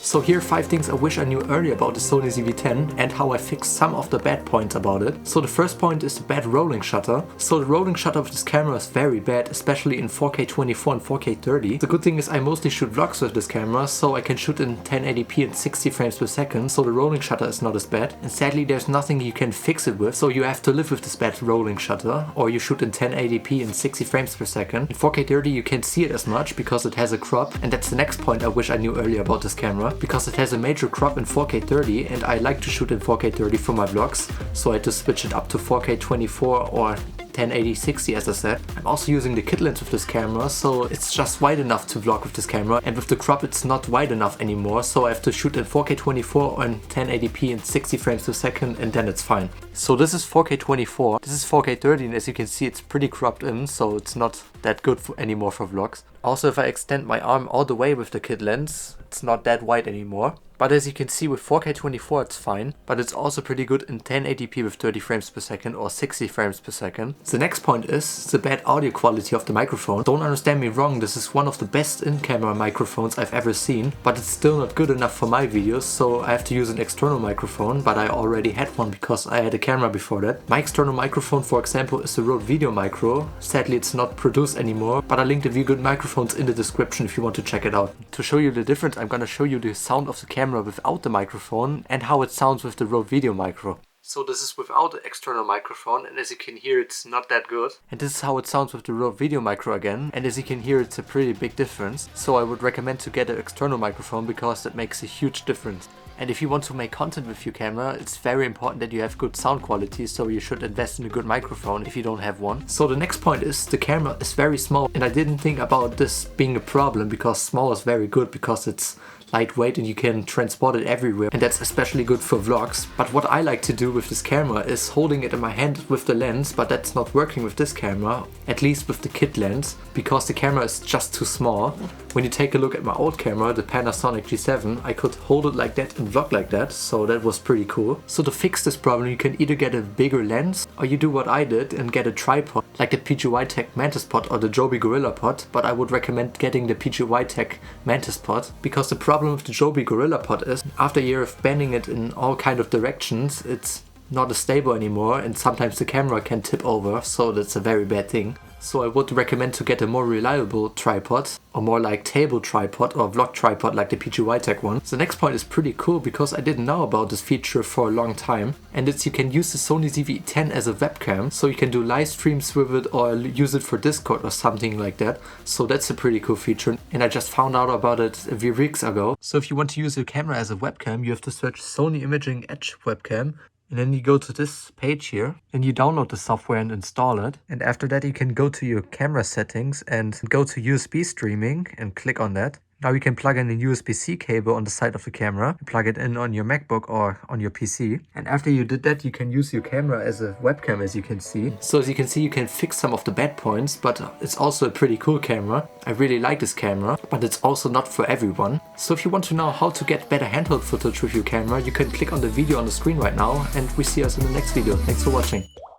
So here are 5 things I wish I knew earlier about the Sony ZV-E10 and how I fixed some of the bad points about it. So the first point is the bad rolling shutter. So the rolling shutter of this camera is very bad, especially in 4K 24 and 4K 30. The good thing is I mostly shoot vlogs with this camera, so I can shoot in 1080p and 60 frames per second, so the rolling shutter is not as bad. And sadly there's nothing you can fix it with, so you have to live with this bad rolling shutter, or you shoot in 1080p and 60 frames per second. In 4K 30 you can't see it as much because it has a crop, and that's the next point I wish I knew earlier about this camera, because it has a major crop in 4K 30 and I like to shoot in 4K 30 for my vlogs, so I had to switch it up to 4K 24 or 1080-60 as I said. I'm also using the kit lens with this camera, so it's just wide enough to vlog with this camera, and with the crop it's not wide enough anymore, so I have to shoot in 4K 24 on 1080p and 60 frames per second, and then it's fine. So this is 4K 24, this is 4K 30, and as you can see it's pretty cropped in, so it's not that good anymore for vlogs. Also, if I extend my arm all the way with the kit lens, it's not that wide anymore. But as you can see with 4K 24 it's fine, but it's also pretty good in 1080p with 30 frames per second or 60 frames per second. The next point is the bad audio quality of the microphone. Don't understand me wrong, this is one of the best in-camera microphones I've ever seen, but it's still not good enough for my videos, so I have to use an external microphone, but I already had one because I had a camera before that. My external microphone, for example, is the Rode Video Micro. Sadly it's not produced anymore, but I linked the Good microphones in the description if you want to check it out. To show you the difference, I'm gonna show you the sound of the camera without the microphone and how it sounds with the Rode Video Micro. So this is without the external microphone, and as you can hear it's not that good. And this is how it sounds with the Rode Video Micro again, and as you can hear it's a pretty big difference. So I would recommend to get an external microphone because that makes a huge difference. And if you want to make content with your camera, it's very important that you have good sound quality, so you should invest in a good microphone if you don't have one. So the next point is the camera is very small, and I didn't think about this being a problem because small is very good because it's lightweight and you can transport it everywhere, and that's especially good for vlogs. But what I like to do with this camera is holding it in my hand with the lens, but that's not working with this camera, at least with the kit lens, because the camera is just too small. When you take a look at my old camera, the Panasonic G7, I could hold it like that and vlog like that, so that was pretty cool. So to fix this problem you can either get a bigger lens, or you do what I did and get a tripod like the PGY-Tech Mantis Pod or the Joby Gorilla Pod, but I would recommend getting the PGY-Tech Mantis Pod, because the problem with the Joby Gorilla Pod is after a year of bending it in all kind of directions, it's not as stable anymore, and sometimes the camera can tip over, so that's a very bad thing. So I would recommend to get a more reliable tripod, or more like table tripod or vlog tripod like the PGY-Tech one. The next point is pretty cool because I didn't know about this feature for a long time, and it's you can use the Sony ZV-E10 as a webcam, so you can do live streams with it or use it for Discord or something like that. So that's a pretty cool feature, and I just found out about it a few weeks ago. So if you want to use your camera as a webcam, you have to search Sony Imaging Edge webcam. And then you go to this page here and you download the software and install it. And after that you can go to your camera settings and go to USB streaming and click on that. Now you can plug in a USB-C cable on the side of the camera, plug it in on your MacBook or on your PC. And after you did that, you can use your camera as a webcam, as you can see. So as you can see, you can fix some of the bad points, but it's also a pretty cool camera. I really like this camera, but it's also not for everyone. So if you want to know how to get better handheld footage with your camera, you can click on the video on the screen right now, and we see us in the next video. Thanks for watching.